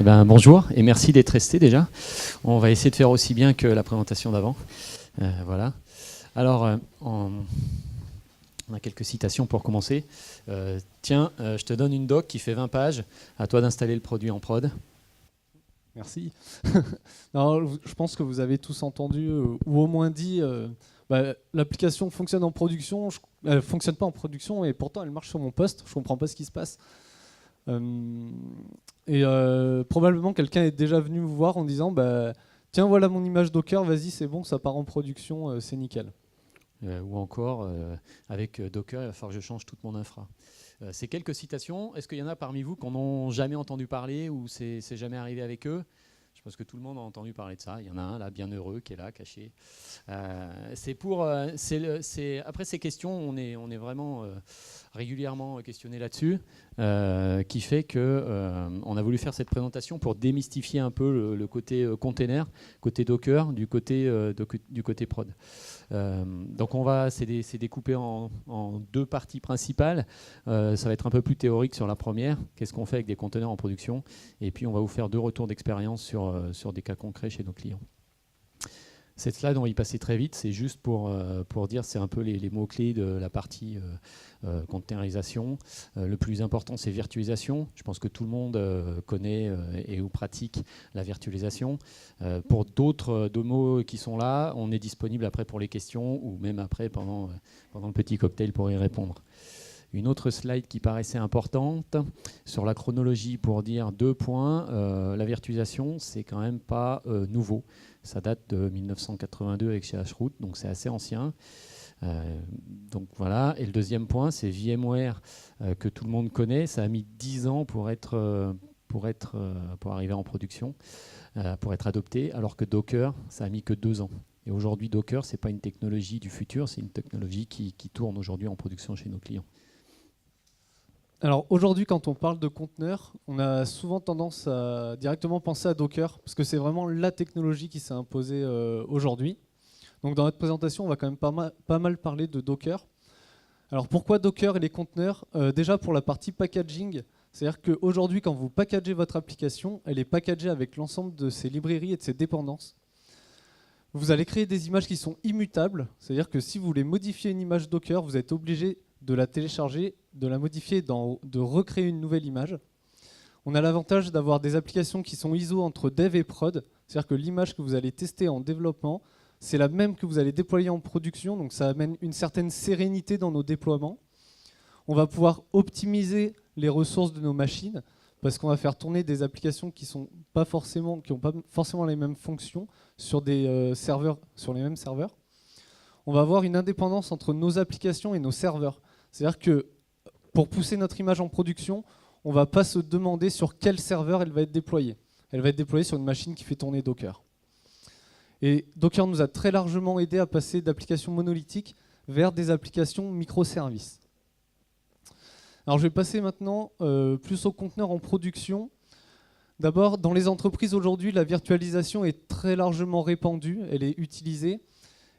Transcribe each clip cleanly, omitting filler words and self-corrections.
ben, bonjour et merci d'être resté déjà. On va essayer de faire aussi bien que la présentation d'avant. Voilà. Alors, on a quelques citations pour commencer. Tiens, je te donne une doc qui fait 20 pages. À toi d'installer le produit en prod. Merci. Alors, je pense que vous avez tous entendu ou au moins dit l'application fonctionne en production, elle ne fonctionne pas en production et pourtant elle marche sur mon poste, je ne comprends pas ce qui se passe. Probablement quelqu'un est déjà venu me voir en disant tiens, voilà mon image Docker, vas-y, c'est bon, ça part en production, c'est nickel. Ou encore, avec Docker, il va falloir que je change toute mon infra. Ces quelques citations, est-ce qu'il y en a parmi vous qui n'en ont jamais entendu parler ou c'est jamais arrivé avec eux? Je pense que tout le monde a entendu parler de ça. Il y en a un là, bien heureux, qui est là, caché. Après ces questions, on est vraiment régulièrement questionné là-dessus, qui fait qu'on a voulu faire cette présentation pour démystifier un peu le côté container, côté Docker, du côté prod. Donc c'est découpé en deux parties principales. Ça va être un peu plus théorique sur la première, qu'est-ce qu'on fait avec des conteneurs en production, et puis on va vous faire 2 retours d'expérience sur des cas concrets chez nos clients. Cette slide, on va y passer très vite, c'est juste pour dire, c'est un peu les mots-clés de la partie containerisation. Le plus important, c'est virtualisation. Je pense que tout le monde connaît et ou pratique la virtualisation. Pour d'autres mots qui sont là, on est disponible après pour les questions ou même après pendant le petit cocktail pour y répondre. Une autre slide qui paraissait importante sur la chronologie pour dire 2 points. La virtualisation, c'est quand même pas nouveau. Ça date de 1982 avec chez Hroot, donc c'est assez ancien. Donc voilà. Et le deuxième point, c'est VMware que tout le monde connaît. Ça a mis 10 ans pour arriver en production, pour être adopté, alors que Docker, ça a mis que 2 ans. Et aujourd'hui, Docker, c'est pas une technologie du futur, c'est une technologie qui tourne aujourd'hui en production chez nos clients. Alors aujourd'hui, quand on parle de conteneurs, on a souvent tendance à directement penser à Docker, parce que c'est vraiment la technologie qui s'est imposée aujourd'hui. Donc dans notre présentation, on va quand même pas mal parler de Docker. Alors pourquoi Docker et les conteneurs? Déjà pour la partie packaging, c'est-à-dire qu'aujourd'hui, quand vous packagez votre application, elle est packagée avec l'ensemble de ses librairies et de ses dépendances. Vous allez créer des images qui sont immutables, c'est-à-dire que si vous voulez modifier une image Docker, vous êtes obligé de la télécharger, de la modifier, de recréer une nouvelle image. On a l'avantage d'avoir des applications qui sont ISO entre dev et prod, c'est-à-dire que l'image que vous allez tester en développement, c'est la même que vous allez déployer en production, donc ça amène une certaine sérénité dans nos déploiements. On va pouvoir optimiser les ressources de nos machines, parce qu'on va faire tourner des applications qui n'ont pas forcément les mêmes fonctions sur des serveurs, sur les mêmes serveurs. On va avoir une indépendance entre nos applications et nos serveurs. C'est-à-dire que pour pousser notre image en production, on ne va pas se demander sur quel serveur elle va être déployée. Elle va être déployée sur une machine qui fait tourner Docker. Et Docker nous a très largement aidé à passer d'applications monolithiques vers des applications microservices. Alors je vais passer maintenant plus aux conteneurs en production. D'abord, dans les entreprises aujourd'hui, la virtualisation est très largement répandue, elle est utilisée.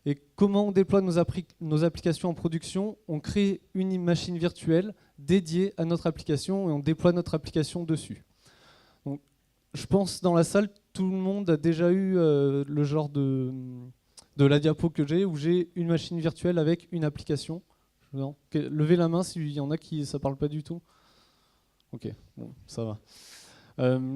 Et comment on déploie nos applications en production? On crée une machine virtuelle dédiée à notre application et on déploie notre application dessus. Donc, je pense dans la salle, tout le monde a déjà eu le genre de la diapo que j'ai, où j'ai une machine virtuelle avec une application. Non. Levez la main s'il y en a qui ça parle pas du tout. Ok, bon, ça va.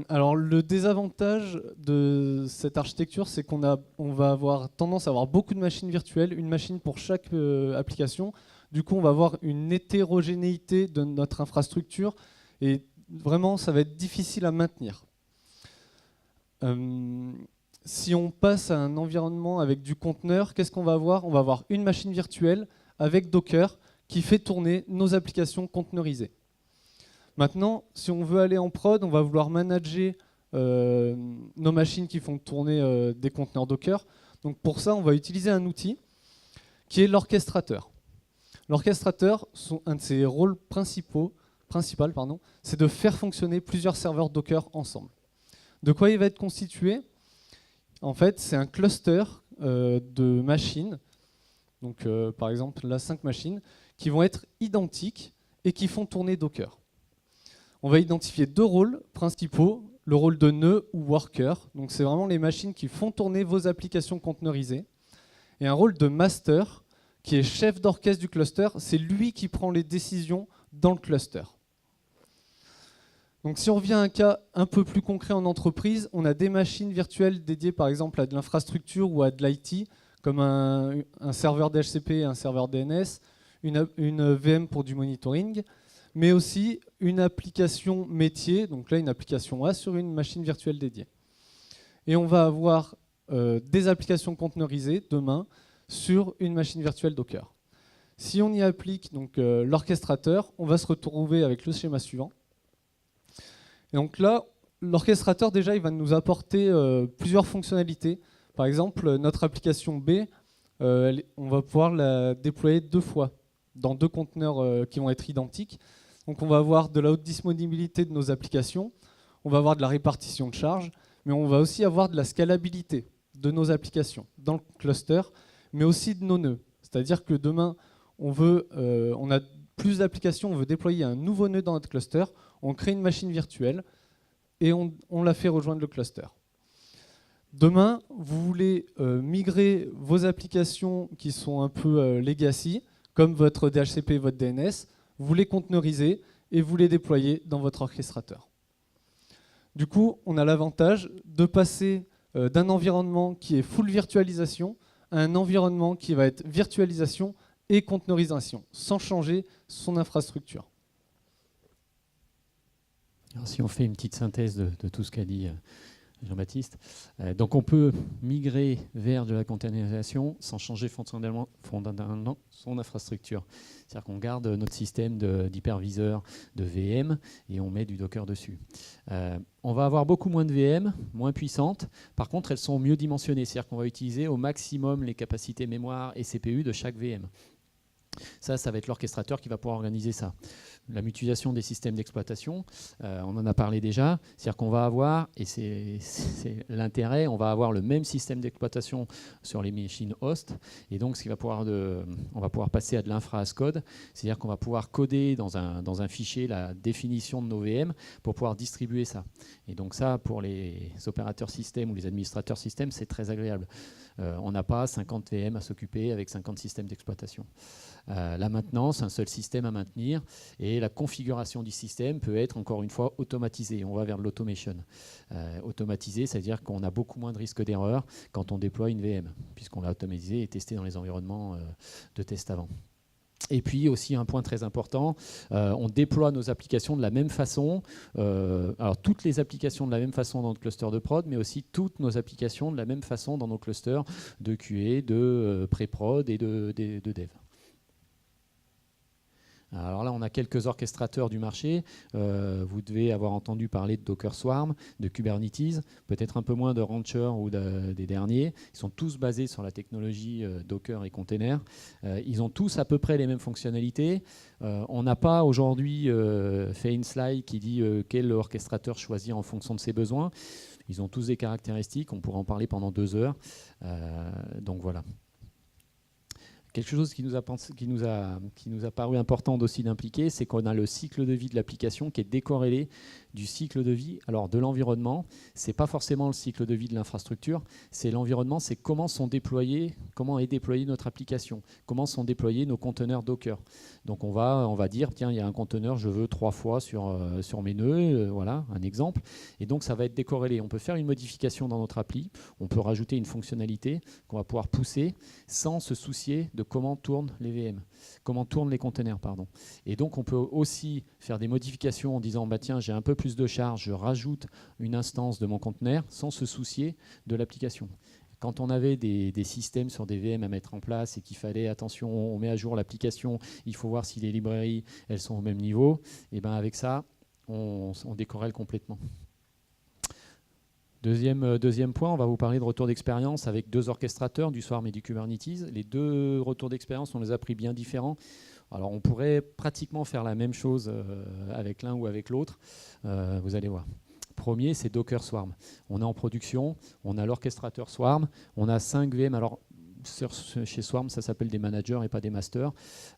Alors le désavantage de cette architecture, c'est qu'on va avoir tendance à avoir beaucoup de machines virtuelles, une machine pour chaque application. Du coup, on va avoir une hétérogénéité de notre infrastructure et vraiment, ça va être difficile à maintenir. Si on passe à un environnement avec du conteneur, qu'est-ce qu'on va avoir? On va avoir une machine virtuelle avec Docker qui fait tourner nos applications conteneurisées. Maintenant, si on veut aller en prod, on va vouloir manager nos machines qui font tourner des conteneurs Docker. Donc pour ça, on va utiliser un outil qui est l'orchestrateur. L'orchestrateur, un de ses rôles principaux, c'est de faire fonctionner plusieurs serveurs Docker ensemble. De quoi il va être constitué? En fait, c'est un cluster de machines, donc par exemple là 5 machines, qui vont être identiques et qui font tourner Docker. On va identifier 2 rôles principaux. le rôle de nœud ou worker. Donc c'est vraiment les machines qui font tourner vos applications conteneurisées. Et un rôle de master, qui est chef d'orchestre du cluster. C'est lui qui prend les décisions dans le cluster. Donc si on revient à un cas un peu plus concret en entreprise, on a des machines virtuelles dédiées par exemple à de l'infrastructure ou à de l'IT, comme un serveur DHCP et un serveur DNS, une VM pour du monitoring, mais aussi une application métier, donc là une application A sur une machine virtuelle dédiée. Et on va avoir des applications conteneurisées demain sur une machine virtuelle Docker. Si on y applique l'orchestrateur, on va se retrouver avec le schéma suivant. Et donc là, l'orchestrateur déjà il va nous apporter plusieurs fonctionnalités. Par exemple, notre application B, on va pouvoir la déployer 2 fois dans 2 conteneurs qui vont être identiques. Donc on va avoir de la haute disponibilité de nos applications, on va avoir de la répartition de charges, mais on va aussi avoir de la scalabilité de nos applications dans le cluster, mais aussi de nos nœuds. C'est-à-dire que demain, on a plus d'applications, on veut déployer un nouveau nœud dans notre cluster, on crée une machine virtuelle et on la fait rejoindre le cluster. Demain, vous voulez migrer vos applications qui sont un peu legacy, comme votre DHCP et votre DNS, vous les conteneuriser et vous les déployer dans votre orchestrateur. Du coup, on a l'avantage de passer d'un environnement qui est full virtualisation à un environnement qui va être virtualisation et conteneurisation, sans changer son infrastructure. Alors, si on fait une petite synthèse de tout ce qu'a dit Jean-Baptiste, donc on peut migrer vers de la containerisation sans changer fondamentalement son infrastructure. C'est-à-dire qu'on garde notre système d'hyperviseur, de VM, et on met du Docker dessus. On va avoir beaucoup moins de VM, moins puissantes. Par contre, elles sont mieux dimensionnées. C'est-à-dire qu'on va utiliser au maximum les capacités mémoire et CPU de chaque VM. Ça va être l'orchestrateur qui va pouvoir organiser ça. La mutualisation des systèmes d'exploitation, on en a parlé déjà, c'est-à-dire qu'on va avoir, et c'est l'intérêt, on va avoir le même système d'exploitation sur les machines host, et donc on va pouvoir passer à de l'infra as code, c'est-à-dire qu'on va pouvoir coder dans un fichier la définition de nos VM pour pouvoir distribuer ça. Et donc ça, pour les opérateurs système ou les administrateurs système, c'est très agréable. On n'a pas 50 VM à s'occuper avec 50 systèmes d'exploitation. La maintenance, un seul système à maintenir, et la configuration du système peut être encore une fois automatisée. On va vers de l'automation. Automatisé, c'est-à-dire qu'on a beaucoup moins de risques d'erreur quand on déploie une VM, puisqu'on l'a automatisé et testé dans les environnements de test avant. Et puis aussi un point très important, on déploie nos applications de la même façon, alors toutes les applications de la même façon dans notre cluster de prod, mais aussi toutes nos applications de la même façon dans nos clusters de QA, de pré-prod et de dev. Alors là, on a quelques orchestrateurs du marché. Vous devez avoir entendu parler de Docker Swarm, de Kubernetes, peut-être un peu moins de Rancher ou des derniers. Ils sont tous basés sur la technologie Docker et container. Ils ont tous à peu près les mêmes fonctionnalités. On n'a pas aujourd'hui fait une slide qui dit quel orchestrateur choisir en fonction de ses besoins. Ils ont tous des caractéristiques. On pourra en parler pendant 2 heures. Donc voilà. Quelque chose qui nous a paru important aussi d'impliquer, c'est qu'on a le cycle de vie de l'application qui est décorrélé du cycle de vie de l'environnement. Ce n'est pas forcément le cycle de vie de l'infrastructure, c'est l'environnement, c'est comment est déployée notre application, comment sont déployés nos conteneurs Docker. Donc on va dire, tiens, il y a un conteneur, je veux 3 fois sur mes nœuds, voilà, un exemple. Et donc ça va être décorrélé. On peut faire une modification dans notre appli, on peut rajouter une fonctionnalité qu'on va pouvoir pousser sans se soucier de comment tournent les VM, comment tournent les containers, pardon. Et donc on peut aussi faire des modifications en disant, bah tiens, j'ai un peu plus de charge, je rajoute une instance de mon conteneur sans se soucier de l'application. Quand on avait des systèmes sur des VM à mettre en place et qu'il fallait, attention, on met à jour l'application, il faut voir si les librairies, elles sont au même niveau, et bien avec ça, on décorrèle complètement. Deuxième point, on va vous parler de retour d'expérience avec 2 orchestrateurs, du Swarm et du Kubernetes. Les 2 retours d'expérience, on les a pris bien différents. Alors on pourrait pratiquement faire la même chose avec l'un ou avec l'autre, vous allez voir. Premier, c'est Docker Swarm. On est en production, on a l'orchestrateur Swarm, on a 5 VM. Alors chez Swarm, ça s'appelle des managers et pas des masters.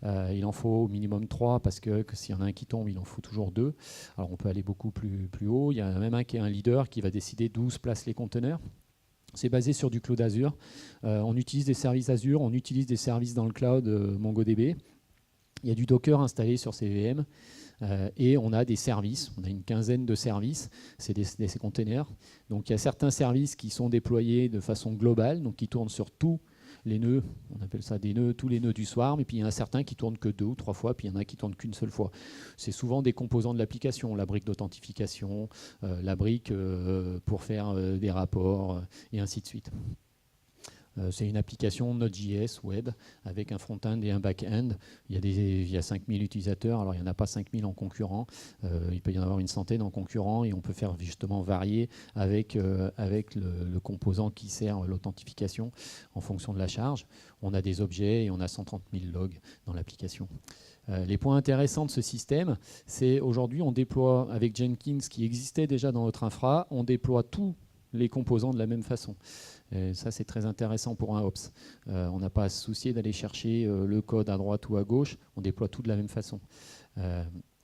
Il en faut au minimum 3 parce que s'il y en a un qui tombe, il en faut toujours 2. Alors on peut aller beaucoup plus haut. Il y a même un qui est un leader qui va décider d'où se placent les conteneurs. C'est basé sur du cloud Azure. On utilise des services Azure, on utilise des services dans le cloud MongoDB. Il y a du Docker installé sur ces VM. Et on a des services, on a une quinzaine de services, c'est ces containers. Donc il y a certains services qui sont déployés de façon globale, donc qui tournent sur tous les nœuds, on appelle ça des nœuds, tous les nœuds du Swarm, et puis il y en a certains qui tournent que 2 ou 3 fois, puis il y en a qui tournent qu'une seule fois. C'est souvent des composants de l'application, la brique d'authentification, la brique pour faire des rapports, et ainsi de suite. C'est une application Node.js web avec un front-end et un back-end. Il y a 5000 utilisateurs, alors il n'y en a pas 5000 en concurrent. Il peut y en avoir une centaine en concurrent et on peut faire justement varier avec le composant qui sert l'authentification en fonction de la charge. On a des objets et on a 130 000 logs dans l'application. Les points intéressants de ce système, c'est aujourd'hui on déploie avec Jenkins qui existait déjà dans notre infra, on déploie tous les composants de la même façon. Et ça, c'est très intéressant pour un Ops. On n'a pas à se soucier d'aller chercher le code à droite ou à gauche. On déploie tout de la même façon.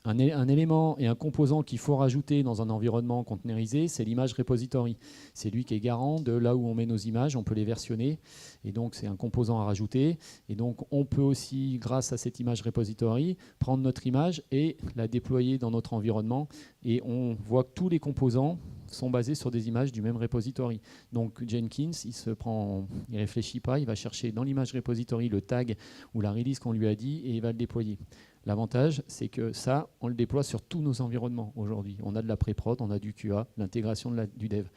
Un élément et un composant qu'il faut rajouter dans un environnement containerisé, c'est l'image repository. C'est lui qui est garant de là où on met nos images. On peut les versionner. Et donc, c'est un composant à rajouter. Et donc, on peut aussi, grâce à cette image repository, prendre notre image et la déployer dans notre environnement. Et on voit que tous les composants sont basés sur des images du même repository. Donc Jenkins, il réfléchit pas, il va chercher dans l'image repository le tag ou la release qu'on lui a dit et il va le déployer. L'avantage, c'est que ça, on le déploie sur tous nos environnements aujourd'hui. On a de la pré-prod, on a du QA, l'intégration du dev.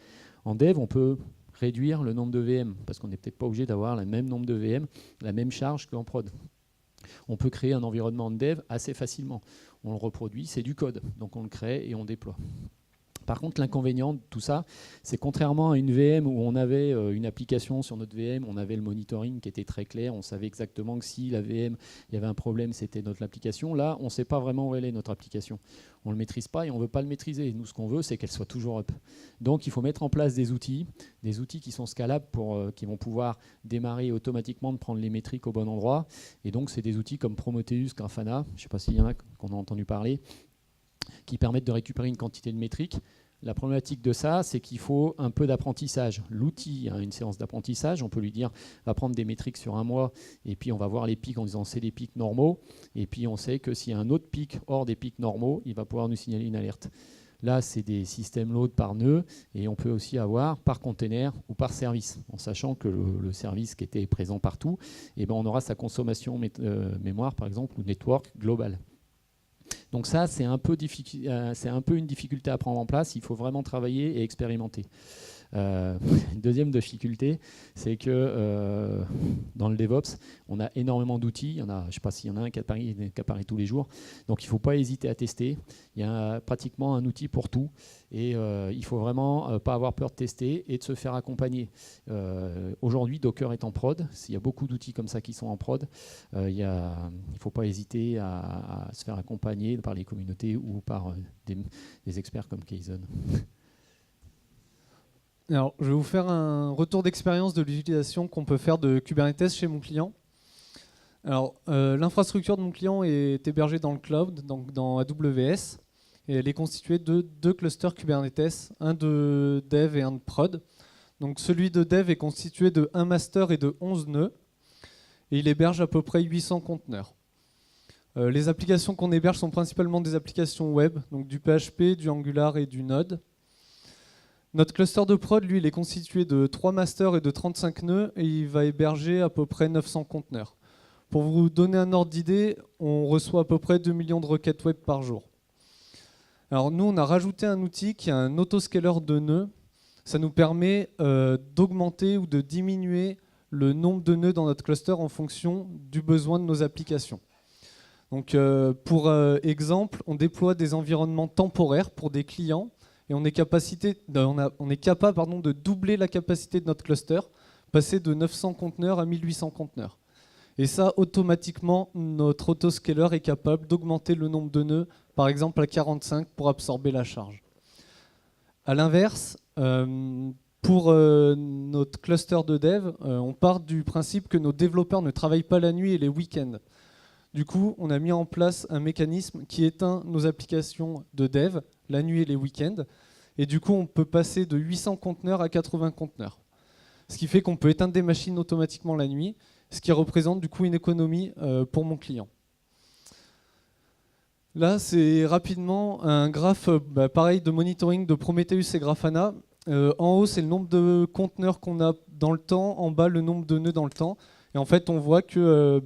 En dev, on peut réduire le nombre de VM parce qu'on n'est peut-être pas obligé d'avoir le même nombre de VM, la même charge qu'en prod. On peut créer un environnement de dev assez facilement. On le reproduit, c'est du code, donc on le crée et on déploie. Par contre, l'inconvénient de tout ça, c'est contrairement à une VM où on avait une application sur notre VM, on avait le monitoring qui était très clair, on savait exactement que si la VM, il y avait un problème, c'était notre application. Là, on ne sait pas vraiment où elle est, notre application. On ne le maîtrise pas et on ne veut pas le maîtriser. Nous, ce qu'on veut, c'est qu'elle soit toujours up. Donc, il faut mettre en place des outils qui sont scalables, qui vont pouvoir démarrer automatiquement, de prendre les métriques au bon endroit. Et donc, c'est des outils comme Prometheus, Grafana, je ne sais pas s'il y en a qu'on a entendu parler, qui permettent de récupérer une quantité de métriques. La problématique de ça, c'est qu'il faut un peu d'apprentissage. L'outil a une séance d'apprentissage. On peut lui dire, va prendre des métriques sur un mois, et puis on va voir les pics en disant, c'est des pics normaux. Et puis on sait que s'il y a un autre pic hors des pics normaux, il va pouvoir nous signaler une alerte. Là, c'est des systèmes load par nœud, et on peut aussi avoir par container ou par service, en sachant que le service qui était présent partout, eh ben, on aura sa consommation mémoire, par exemple, ou network global. Donc ça, c'est un peu une difficulté à prendre en place. Il faut vraiment travailler et expérimenter. Une deuxième difficulté, c'est que dans le DevOps, on a énormément d'outils. Je ne sais pas s'il y en a un qui apparaît tous les jours. Donc il ne faut pas hésiter à tester. Il y a pratiquement un outil pour tout. Et il ne faut vraiment pas avoir peur de tester et de se faire accompagner. Aujourd'hui, Docker est en prod. Il y a beaucoup d'outils comme ça qui sont en prod. Il ne faut pas hésiter à se faire accompagner par les communautés ou par des experts comme Kaizen. Alors, je vais vous faire un retour d'expérience de l'utilisation qu'on peut faire de Kubernetes chez mon client. Alors, l'infrastructure de mon client est hébergée dans le cloud, donc dans AWS, et elle est constituée de 2 clusters Kubernetes, un de dev et un de prod. Donc, celui de dev est constitué de 1 master et de 11 nœuds, et il héberge à peu près 800 conteneurs. Les applications qu'on héberge sont principalement des applications web, donc du PHP, du Angular et du Node. Notre cluster de prod, lui, il est constitué de 3 masters et de 35 nœuds et il va héberger à peu près 900 conteneurs. Pour vous donner un ordre d'idée, on reçoit à peu près 2 millions de requêtes web par jour. Alors nous, on a rajouté un outil qui est un autoscaler de nœuds. Ça nous permet d'augmenter ou de diminuer le nombre de nœuds dans notre cluster en fonction du besoin de nos applications. Donc, pour exemple, on déploie des environnements temporaires pour des clients. Et on est capable de doubler la capacité de notre cluster, passer de 900 conteneurs à 1800 conteneurs. Et ça, automatiquement, notre autoscaler est capable d'augmenter le nombre de nœuds, par exemple à 45 pour absorber la charge. A l'inverse, pour notre cluster de dev, on part du principe que nos développeurs ne travaillent pas la nuit et les week-ends. Du coup, on a mis en place un mécanisme qui éteint nos applications de dev la nuit et les week-ends. Et du coup, on peut passer de 800 conteneurs à 80 conteneurs. Ce qui fait qu'on peut éteindre des machines automatiquement la nuit, ce qui représente du coup une économie pour mon client. Là, c'est rapidement un graphe pareil de monitoring de Prometheus et Grafana. En haut, c'est le nombre de conteneurs qu'on a dans le temps, en bas, le nombre de nœuds dans le temps. Et en fait, on voit que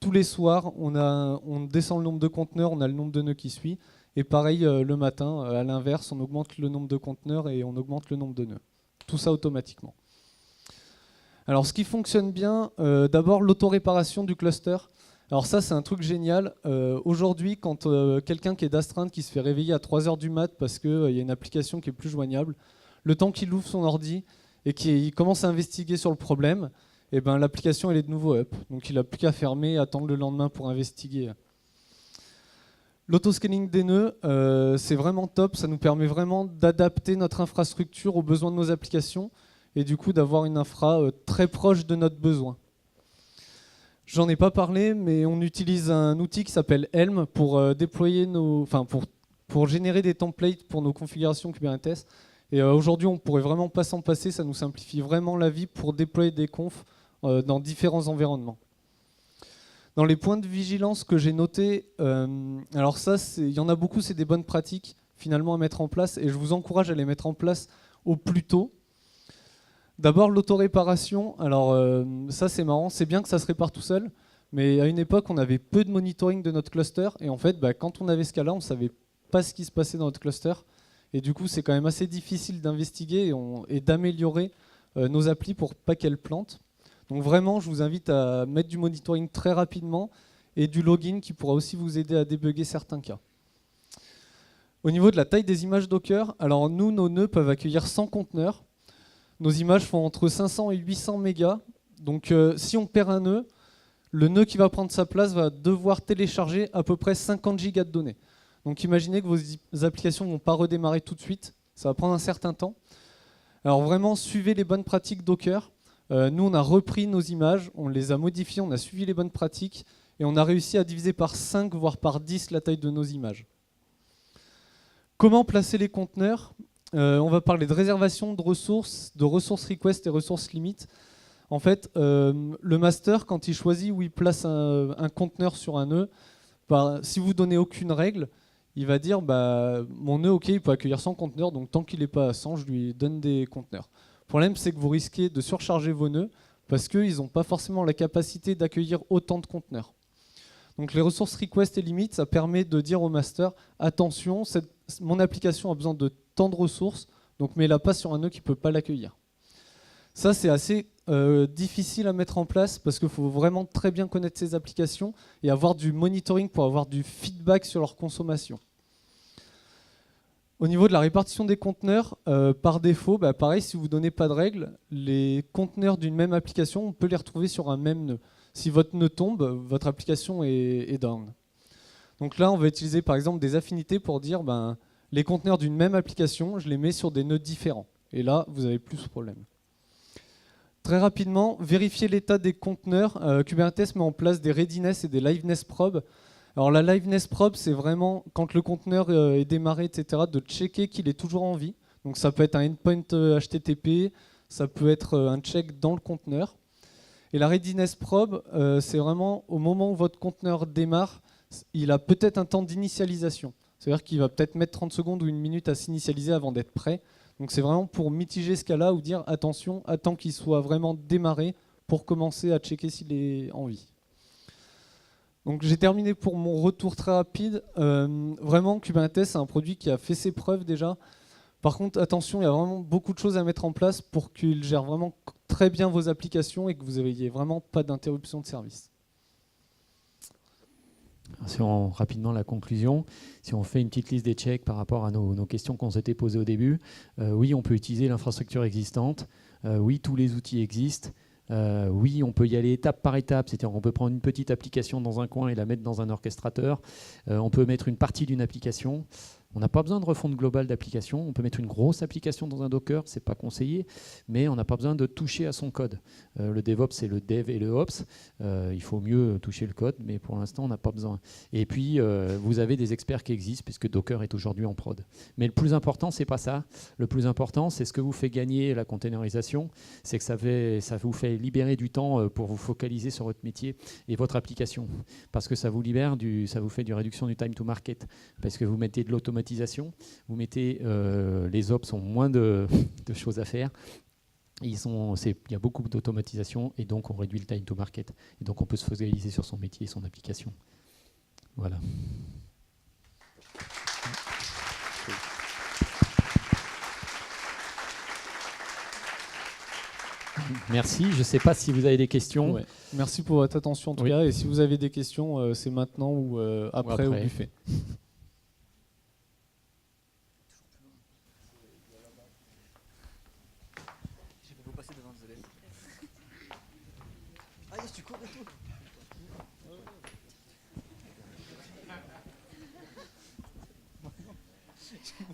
tous les soirs, on descend le nombre de conteneurs, on a le nombre de nœuds qui suit. Et pareil, le matin, à l'inverse, on augmente le nombre de conteneurs et on augmente le nombre de nœuds. Tout ça automatiquement. Alors, ce qui fonctionne bien, d'abord, l'auto-réparation du cluster. Alors ça, c'est un truc génial. Aujourd'hui, quand quelqu'un qui est d'astreinte, qui se fait réveiller à 3 h du mat parce qu'il y a une application qui est plus joignable, le temps qu'il ouvre son ordi et qu'il commence à investiguer sur le problème, eh ben, l'application elle est de nouveau up. Donc il n'a plus qu'à fermer et attendre le lendemain pour investiguer. L'autoscaling des nœuds, c'est vraiment top. Ça nous permet vraiment d'adapter notre infrastructure aux besoins de nos applications et du coup d'avoir une infra très proche de notre besoin. J'en ai pas parlé, mais on utilise un outil qui s'appelle Helm pour déployer pour générer des templates pour nos configurations Kubernetes. Et aujourd'hui, on pourrait vraiment pas s'en passer. Ça nous simplifie vraiment la vie pour déployer des confs dans différents environnements. Dans les points de vigilance que j'ai notés, alors ça, il y en a beaucoup, c'est des bonnes pratiques finalement à mettre en place, et je vous encourage à les mettre en place au plus tôt. D'abord, l'autoréparation. Alors ça, c'est marrant. C'est bien que ça se répare tout seul, mais à une époque, on avait peu de monitoring de notre cluster, et en fait, quand on avait ce cas-là, on ne savait pas ce qui se passait dans notre cluster, et du coup, c'est quand même assez difficile d'investiguer et d'améliorer nos applis pour pas qu'elles plantent. Donc vraiment, je vous invite à mettre du monitoring très rapidement et du login qui pourra aussi vous aider à débugger certains cas. Au niveau de la taille des images Docker, alors nous, nos nœuds peuvent accueillir 100 conteneurs. Nos images font entre 500 et 800 mégas. Donc si on perd un nœud, le nœud qui va prendre sa place va devoir télécharger à peu près 50 gigas de données. Donc imaginez que vos applications ne vont pas redémarrer tout de suite. Ça va prendre un certain temps. Alors vraiment, suivez les bonnes pratiques Docker. Nous, on a repris nos images, on les a modifiées, on a suivi les bonnes pratiques et on a réussi à diviser par 5, voire par 10 la taille de nos images. Comment placer les conteneurs ? On va parler de réservation de ressources request et ressources limites. En fait, le master, quand il choisit où il place un conteneur sur un nœud, si vous donnez aucune règle, il va dire mon nœud, ok, il peut accueillir 100 conteneurs, donc tant qu'il n'est pas à 100, je lui donne des conteneurs. Le problème, c'est que vous risquez de surcharger vos nœuds parce qu'ils n'ont pas forcément la capacité d'accueillir autant de conteneurs. Donc les ressources request et limites, ça permet de dire au master, attention, mon application a besoin de tant de ressources, donc mets-la pas sur un nœud qui ne peut pas l'accueillir. Ça, c'est assez difficile à mettre en place parce qu'il faut vraiment très bien connaître ces applications et avoir du monitoring pour avoir du feedback sur leur consommation. Au niveau de la répartition des conteneurs, par défaut, pareil, si vous ne donnez pas de règles, les conteneurs d'une même application, on peut les retrouver sur un même nœud. Si votre nœud tombe, votre application est down. Donc là, on va utiliser par exemple des affinités pour dire les conteneurs d'une même application, je les mets sur des nœuds différents. Et là, vous n'avez plus ce problème. Très rapidement, vérifier l'état des conteneurs. Kubernetes met en place des readiness et des liveness probes. Alors la liveness probe, c'est vraiment quand le conteneur est démarré, etc., de checker qu'il est toujours en vie. Donc ça peut être un endpoint HTTP, ça peut être un check dans le conteneur. Et la readiness probe, c'est vraiment au moment où votre conteneur démarre, il a peut-être un temps d'initialisation. C'est-à-dire qu'il va peut-être mettre 30 secondes ou une minute à s'initialiser avant d'être prêt. Donc c'est vraiment pour mitiger ce cas-là ou dire attention, attends qu'il soit vraiment démarré pour commencer à checker s'il est en vie. Donc j'ai terminé pour mon retour très rapide. Vraiment, Kubernetes, c'est un produit qui a fait ses preuves déjà. Par contre, attention, il y a vraiment beaucoup de choses à mettre en place pour qu'il gère vraiment très bien vos applications et que vous n'ayez vraiment pas d'interruption de service. Si on, rapidement la conclusion, si on fait une petite liste des checks par rapport à nos questions qu'on s'était posées au début, oui, on peut utiliser l'infrastructure existante, oui, tous les outils existent, oui, on peut y aller étape par étape, c'est-à-dire qu'on peut prendre une petite application dans un coin et la mettre dans un orchestrateur, on peut mettre une partie d'une application, On n'a pas besoin de refonte globale d'application. On peut mettre une grosse application dans un Docker, ce n'est pas conseillé, mais on n'a pas besoin de toucher à son code. Le DevOps, c'est le Dev et le Ops. Il faut mieux toucher le code, mais pour l'instant, on n'a pas besoin. Et puis, vous avez des experts qui existent, puisque Docker est aujourd'hui en prod. Mais le plus important, ce n'est pas ça. Le plus important, c'est ce que vous fait gagner la containerisation, c'est que ça vous fait libérer du temps pour vous focaliser sur votre métier et votre application. Parce que ça vous fait du réduction du time to market. Parce que vous mettez de l'automatisation, vous mettez les ops ont moins de choses à faire. Il y a beaucoup d'automatisation et donc on réduit le time to market. Et donc on peut se focaliser sur son métier et son application. Voilà. Merci. Je ne sais pas si vous avez des questions. Ouais. Merci pour votre attention en tout cas. Et si vous avez des questions, c'est maintenant ou après au buffet.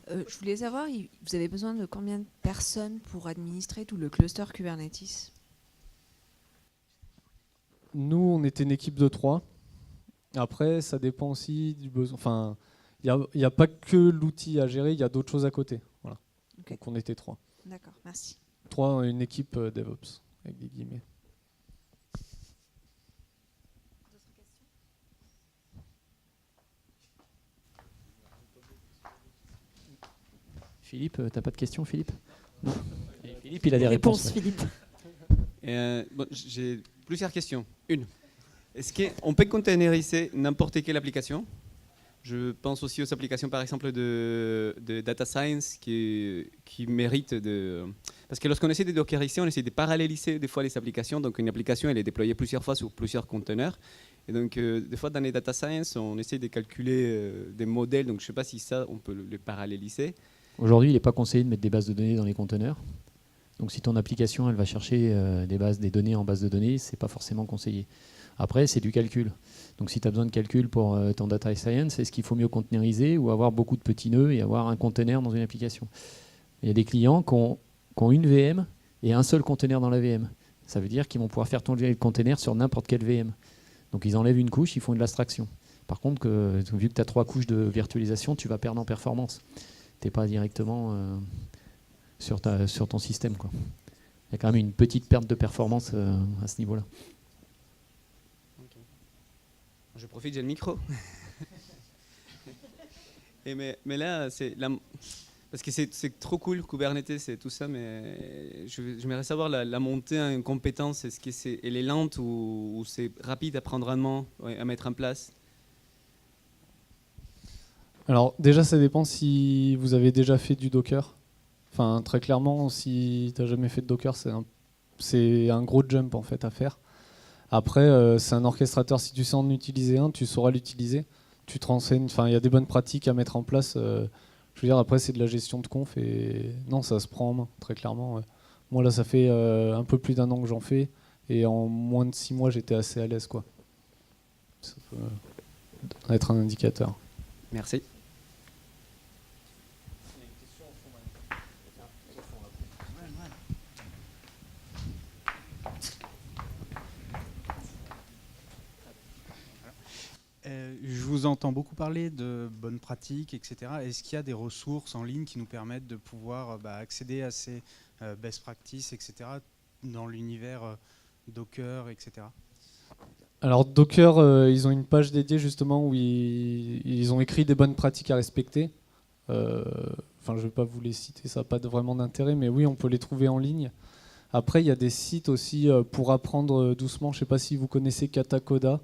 Je voulais savoir, vous avez besoin de combien de personnes pour administrer tout le cluster Kubernetes? Nous, on était une équipe de 3. Après, ça dépend aussi du besoin. Enfin, il n'y a pas que l'outil à gérer, il y a d'autres choses à côté. Voilà. Okay. Donc on était 3. D'accord, merci. 3, une équipe DevOps, avec des guillemets. Philippe, t'as pas de questions, Philippe? Non. Et Philippe, il a des réponses. Philippe. Bon, j'ai plusieurs questions. Une, est-ce qu'on peut containeriser n'importe quelle application? Je pense aussi aux applications, par exemple, de data science qui méritent de... Parce que lorsqu'on essaie de dockeriser, on essaie de paralléliser des fois les applications. Donc une application, elle est déployée plusieurs fois sur plusieurs conteneurs. Et donc, des fois, dans les data science, on essaie de calculer des modèles. Donc je ne sais pas si ça, on peut le paralléliser. Aujourd'hui, il n'est pas conseillé de mettre des bases de données dans les conteneurs. Donc si ton application elle va chercher des données en base de données, ce n'est pas forcément conseillé. Après, c'est du calcul. Donc si tu as besoin de calcul pour ton data science, est-ce qu'il faut mieux containeriser ou avoir beaucoup de petits nœuds et avoir un conteneur dans une application? Il y a des clients qui ont une VM et un seul conteneur dans la VM. Ça veut dire qu'ils vont pouvoir faire tourner le conteneur sur n'importe quelle VM. Donc ils enlèvent une couche, ils font de l'abstraction. Par contre, vu que tu as 3 couches de virtualisation, tu vas perdre en performance. Tu n'es pas directement sur ton système, quoi. Il y a quand même une petite perte de performance à ce niveau-là. Okay. Je profite, j'ai le micro. mais là, parce que c'est trop cool, Kubernetes et tout ça, mais j'aimerais savoir la montée en compétence. Est-ce qu'elle est lente ou c'est rapide à prendre en main, à mettre en place? Alors déjà, ça dépend si vous avez déjà fait du Docker. Enfin, très clairement, si tu n'as jamais fait de Docker, c'est un gros jump en fait à faire. Après, c'est un orchestrateur. Si tu sais en utiliser un, tu sauras l'utiliser. Tu te renseignes. Enfin, il y a des bonnes pratiques à mettre en place. Je veux dire, après, c'est de la gestion de conf et non, ça se prend en main, très clairement. Moi, là, ça fait un peu plus d'1 an que j'en fais et en moins de 6 mois, j'étais assez à l'aise, quoi. Ça peut être un indicateur. Merci. Je vous entends beaucoup parler de bonnes pratiques, etc. Est-ce qu'il y a des ressources en ligne qui nous permettent de pouvoir accéder à ces best practices, etc. dans l'univers Docker, etc. Alors Docker, ils ont une page dédiée justement où ils ont écrit des bonnes pratiques à respecter. Enfin, je ne vais pas vous les citer, ça n'a pas vraiment d'intérêt, mais oui, on peut les trouver en ligne. Après, il y a des sites aussi pour apprendre doucement. Je ne sais pas si vous connaissez Katacoda,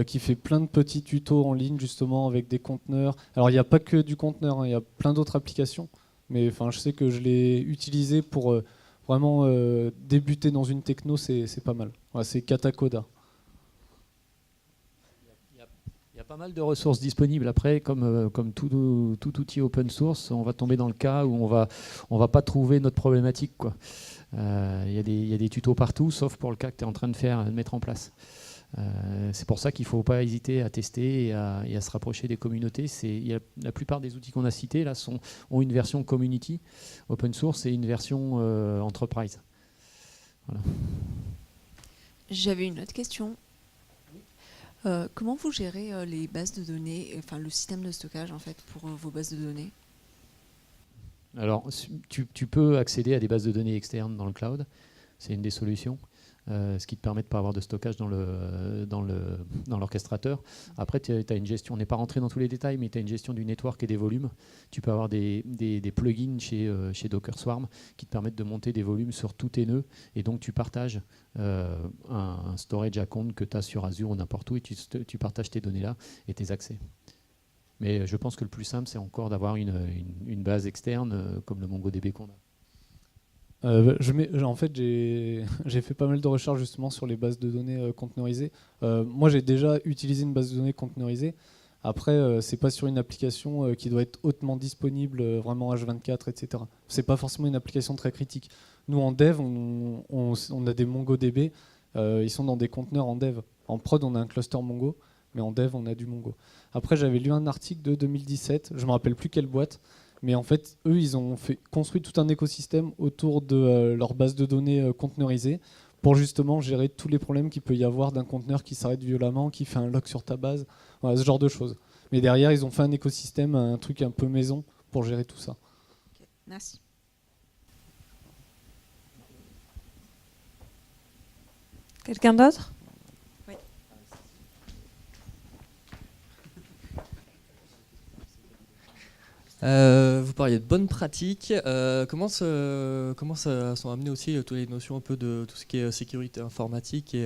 qui fait plein de petits tutos en ligne justement avec des conteneurs. Alors il n'y a pas que du conteneur, hein, il y a plein d'autres applications, mais enfin, je sais que je l'ai utilisé pour vraiment débuter dans une techno, c'est pas mal. Voilà, c'est Katacoda. Il y a pas mal de ressources disponibles. Après, comme tout outil open source, on va tomber dans le cas où on va pas trouver notre problématique, quoi. Il y a des tutos partout, sauf pour le cas que tu es en train de mettre en place. C'est pour ça qu'il ne faut pas hésiter à tester et à se rapprocher des communautés. La plupart des outils qu'on a cités là ont une version community, open source, et une version enterprise. Voilà. J'avais une autre question. Comment vous gérez les bases de données, enfin le système de stockage en fait pour vos bases de données? Alors, tu peux accéder à des bases de données externes dans le cloud. C'est une des solutions. Ce qui te permet de ne pas avoir de stockage dans l'orchestrateur. Après, tu as une gestion, on n'est pas rentré dans tous les détails, mais tu as une gestion du network et des volumes. Tu peux avoir des plugins chez Docker Swarm qui te permettent de monter des volumes sur tous tes nœuds, et donc tu partages un storage account que tu as sur Azure ou n'importe où, et tu partages tes données là et tes accès. Mais je pense que le plus simple, c'est encore d'avoir une base externe comme le MongoDB qu'on a. En fait, j'ai fait pas mal de recherches justement sur les bases de données conteneurisées. Moi, j'ai déjà utilisé une base de données conteneurisée. Après, c'est pas sur une application qui doit être hautement disponible, vraiment H24, etc. C'est pas forcément une application très critique. Nous, en dev, on a des MongoDB. Ils sont dans des conteneurs en dev. En prod, on a un cluster Mongo, mais en dev, on a du Mongo. Après, j'avais lu un article de 2017. Je me rappelle plus quelle boîte. Mais en fait, eux, ils ont construit tout un écosystème autour de leur base de données conteneurisée pour justement gérer tous les problèmes qu'il peut y avoir d'un conteneur qui s'arrête violemment, qui fait un lock sur ta base, voilà, ce genre de choses. Mais derrière, ils ont fait un écosystème, un truc un peu maison pour gérer tout ça. Okay, merci. Quelqu'un d'autre? Oui. Vous parliez de bonnes pratiques. Comment sont amenées aussi toutes les notions un peu de tout ce qui est sécurité informatique, et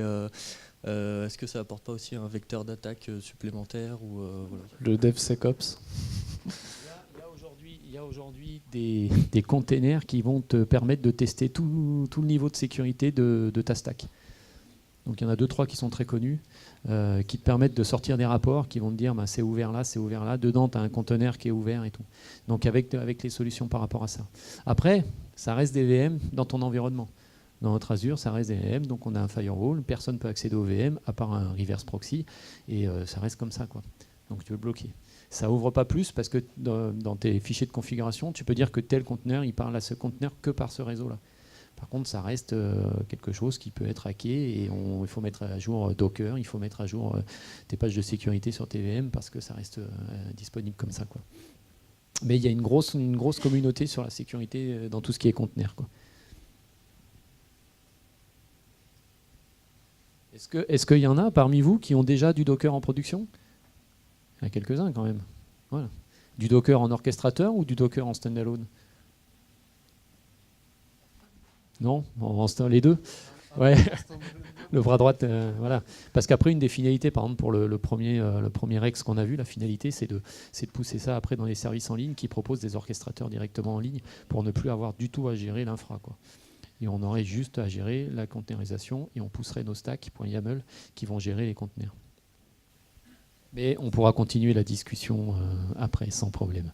est-ce que ça apporte pas aussi un vecteur d'attaque supplémentaire ou voilà. Le DevSecOps. Il y a aujourd'hui des containers qui vont te permettre de tester tout le niveau de sécurité de ta stack. Donc il y en a 2-3 qui sont très connus, qui te permettent de sortir des rapports, qui vont te dire bah, c'est ouvert là, c'est ouvert là. Dedans, tu as un conteneur qui est ouvert et tout. Donc avec les solutions par rapport à ça. Après, ça reste des VM dans ton environnement. Dans notre Azure, ça reste des VM, donc on a un firewall, personne ne peut accéder aux VM à part un reverse proxy, et ça reste comme ça, quoi. Donc tu veux le bloquer. Ça ouvre pas plus parce que dans tes fichiers de configuration, tu peux dire que tel conteneur, il parle à ce conteneur que par ce réseau-là. Par contre, ça reste quelque chose qui peut être hacké, et il faut mettre à jour Docker, il faut mettre à jour tes pages de sécurité sur tes VM parce que ça reste disponible comme ça, quoi. Mais il y a une grosse communauté sur la sécurité dans tout ce qui est conteneur, quoi. Est-ce qu'il y en a parmi vous qui ont déjà du Docker en production? Il y en a quelques-uns quand même. Voilà. Du Docker en orchestrateur ou du Docker en standalone? Non, on installe les deux. Ouais. Le bras droit, voilà. Parce qu'après, une des finalités, par exemple, pour le premier ex qu'on a vu, la finalité, c'est de pousser ça après dans les services en ligne qui proposent des orchestrateurs directement en ligne pour ne plus avoir du tout à gérer l'infra, quoi. Et on aurait juste à gérer la containerisation et on pousserait nos stacks.yaml qui vont gérer les conteneurs. Mais on pourra continuer la discussion après, sans problème.